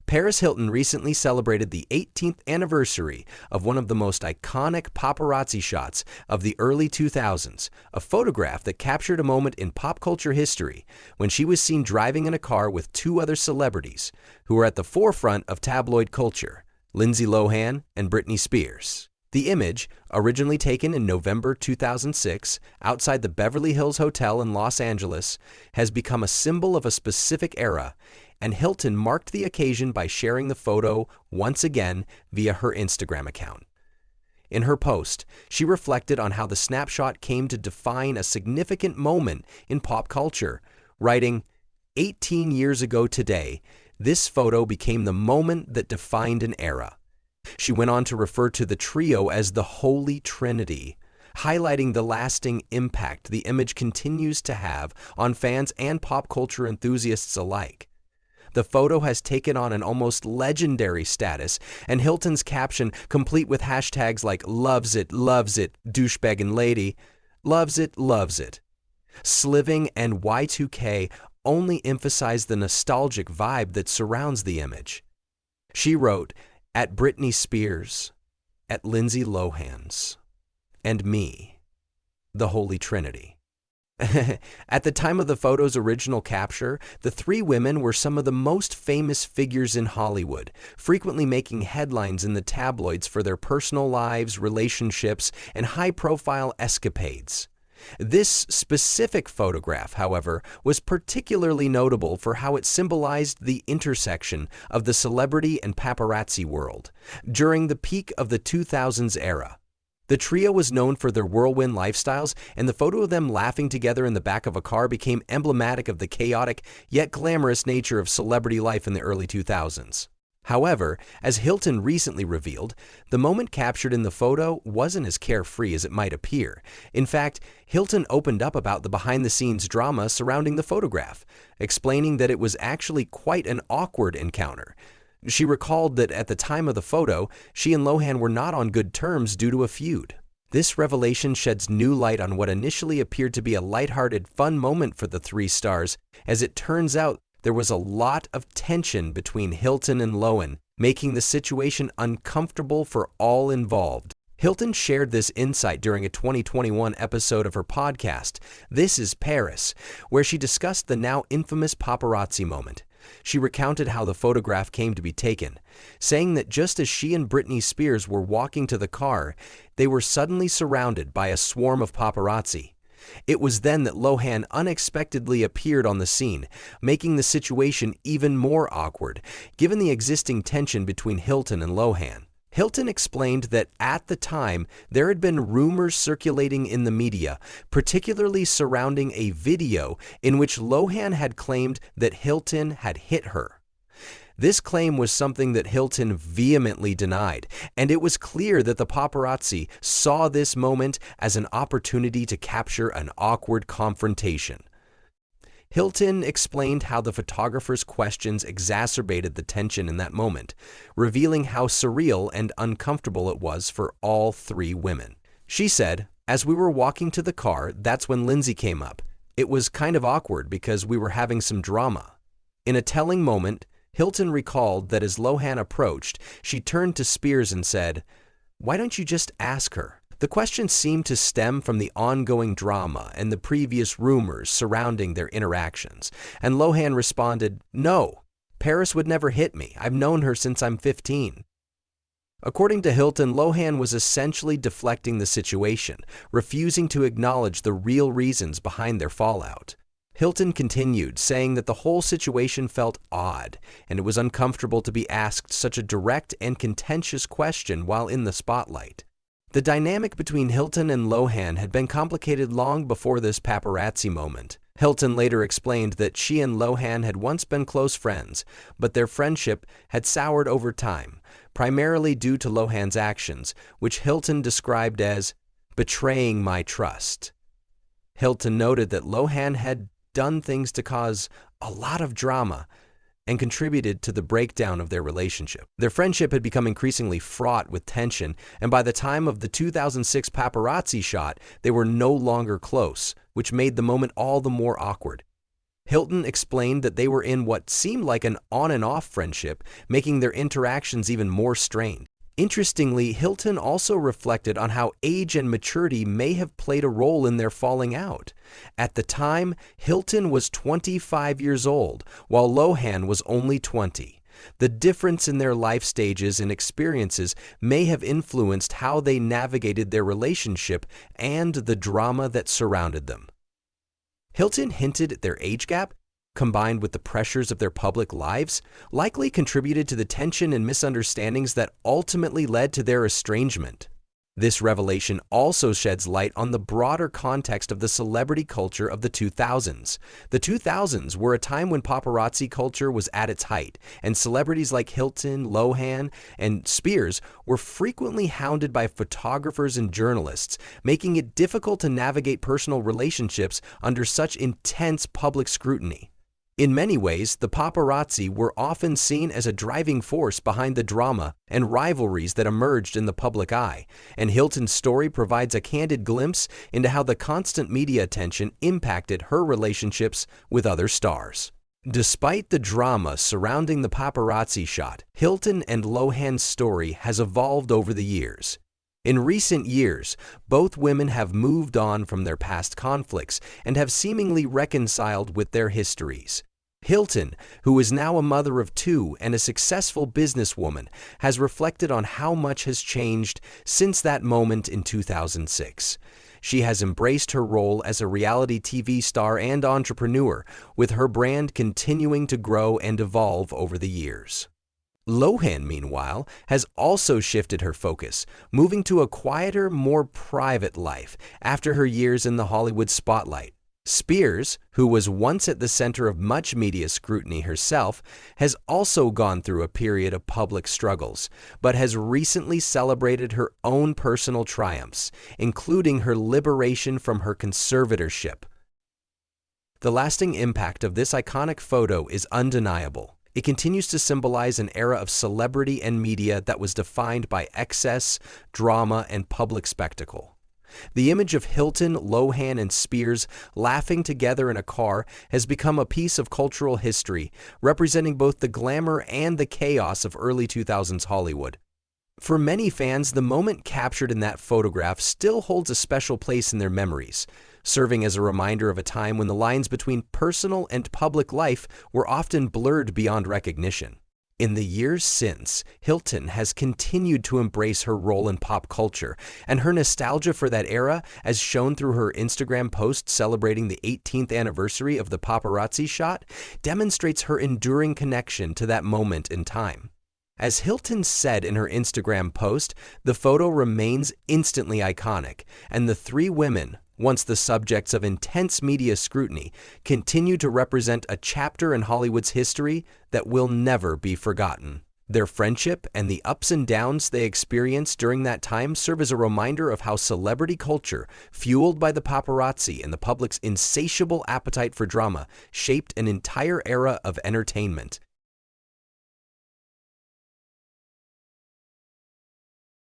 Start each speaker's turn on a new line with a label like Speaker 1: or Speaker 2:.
Speaker 1: Paris Hilton recently celebrated the 18th anniversary of one of the most iconic paparazzi shots of the early 2000s, a photograph that captured a moment in pop culture history when she was seen driving in a car with two other celebrities who were at the forefront of tabloid culture, Lindsay Lohan and Britney Spears. The image, originally taken in November 2006 outside the Beverly Hills Hotel in Los Angeles, has become a symbol of a specific era, and Hilton marked the occasion by sharing the photo once again via her Instagram account. In her post, she reflected on how the snapshot came to define a significant moment in pop culture, writing, "18 years ago today, this photo became the moment that defined an era." She went on to refer to the trio as the Holy Trinity, highlighting the lasting impact the image continues to have on fans and pop culture enthusiasts alike. The photo has taken on an almost legendary status, and Hilton's caption, complete with hashtags like loves it, douchebaggin' lady, loves it, sliving, and Y2K only emphasize the nostalgic vibe that surrounds the image. She wrote, "At Britney Spears, at Lindsay Lohan's, and me, the Holy Trinity." At the time of the photo's original capture, the three women were some of the most famous figures in Hollywood, frequently making headlines in the tabloids for their personal lives, relationships, and high-profile escapades. This specific photograph, however, was particularly notable for how it symbolized the intersection of the celebrity and paparazzi world during the peak of the 2000s era. The trio was known for their whirlwind lifestyles, and the photo of them laughing together in the back of a car became emblematic of the chaotic yet glamorous nature of celebrity life in the early 2000s. However, as Hilton recently revealed, the moment captured in the photo wasn't as carefree as it might appear. In fact, Hilton opened up about the behind-the-scenes drama surrounding the photograph, explaining that it was actually quite an awkward encounter. She recalled that at the time of the photo, she and Lohan were not on good terms due to a feud. This revelation sheds new light on what initially appeared to be a lighthearted, fun moment for the three stars. As it turns out, there was a lot of tension between Hilton and Lohan, making the situation uncomfortable for all involved. Hilton shared this insight during a 2021 episode of her podcast, This is Paris, where she discussed the now infamous paparazzi moment. She recounted how the photograph came to be taken, saying that just as she and Britney Spears were walking to the car, they were suddenly surrounded by a swarm of paparazzi. It was then that Lohan unexpectedly appeared on the scene, making the situation even more awkward, given the existing tension between Hilton and Lohan. Hilton explained that at the time, there had been rumors circulating in the media, particularly surrounding a video in which Lohan had claimed that Hilton had hit her. This claim was something that Hilton vehemently denied, and it was clear that the paparazzi saw this moment as an opportunity to capture an awkward confrontation. Hilton explained how the photographer's questions exacerbated the tension in that moment, revealing how surreal and uncomfortable it was for all three women. She said, "As we were walking to the car, that's when Lindsay came up. It was kind of awkward because we were having some drama." In a telling moment, Hilton recalled that as Lohan approached, she turned to Spears and said, "Why don't you just ask her?" The question seemed to stem from the ongoing drama and the previous rumors surrounding their interactions, and Lohan responded, "No, Paris would never hit me. I've known her since I'm 15. According to Hilton, Lohan was essentially deflecting the situation, refusing to acknowledge the real reasons behind their fallout. Hilton continued, saying that the whole situation felt odd, and it was uncomfortable to be asked such a direct and contentious question while in the spotlight. The dynamic between Hilton and Lohan had been complicated long before this paparazzi moment. Hilton later explained that she and Lohan had once been close friends, but their friendship had soured over time, primarily due to Lohan's actions, which Hilton described as betraying my trust. Hilton noted that Lohan had done things to cause a lot of drama and contributed to the breakdown of their relationship. Their friendship had become increasingly fraught with tension, and by the time of the 2006 paparazzi shot, they were no longer close, which made the moment all the more awkward. Hilton explained that they were in what seemed like an on-and-off friendship, making their interactions even more strained. Interestingly, Hilton also reflected on how age and maturity may have played a role in their falling out. At the time, Hilton was 25 years old, while Lohan was only 20. The difference in their life stages and experiences may have influenced how they navigated their relationship and the drama that surrounded them. Hilton hinted at their age gap, combined with the pressures of their public lives, likely contributed to the tension and misunderstandings that ultimately led to their estrangement. This revelation also sheds light on the broader context of the celebrity culture of the 2000s. The 2000s were a time when paparazzi culture was at its height, and celebrities like Hilton, Lohan, and Spears were frequently hounded by photographers and journalists, making it difficult to navigate personal relationships under such intense public scrutiny. In many ways, the paparazzi were often seen as a driving force behind the drama and rivalries that emerged in the public eye, and Hilton's story provides a candid glimpse into how the constant media attention impacted her relationships with other stars. Despite the drama surrounding the paparazzi shot, Hilton and Lohan's story has evolved over the years. In recent years, both women have moved on from their past conflicts and have seemingly reconciled with their histories. Hilton, who is now a mother of two and a successful businesswoman, has reflected on how much has changed since that moment in 2006. She has embraced her role as a reality TV star and entrepreneur, with her brand continuing to grow and evolve over the years. Lohan, meanwhile, has also shifted her focus, moving to a quieter, more private life after her years in the Hollywood spotlight. Spears, who was once at the center of much media scrutiny herself, has also gone through a period of public struggles, but has recently celebrated her own personal triumphs, including her liberation from her conservatorship. The lasting impact of this iconic photo is undeniable. It continues to symbolize an era of celebrity and media that was defined by excess, drama, and public spectacle. The image of Hilton, Lohan, and Spears laughing together in a car has become a piece of cultural history, representing both the glamour and the chaos of early 2000s Hollywood. For many fans, the moment captured in that photograph still holds a special place in their memories, serving as a reminder of a time when the lines between personal and public life were often blurred beyond recognition. In the years since, Hilton has continued to embrace her role in pop culture, and her nostalgia for that era, as shown through her Instagram post celebrating the 18th anniversary of the paparazzi shot, demonstrates her enduring connection to that moment in time. As Hilton said in her Instagram post, the photo remains instantly iconic, and the three women, once the subjects of intense media scrutiny, continue to represent a chapter in Hollywood's history that will never be forgotten. Their friendship and the ups and downs they experienced during that time serve as a reminder of how celebrity culture, fueled by the paparazzi and the public's insatiable appetite for drama, shaped an entire era of entertainment.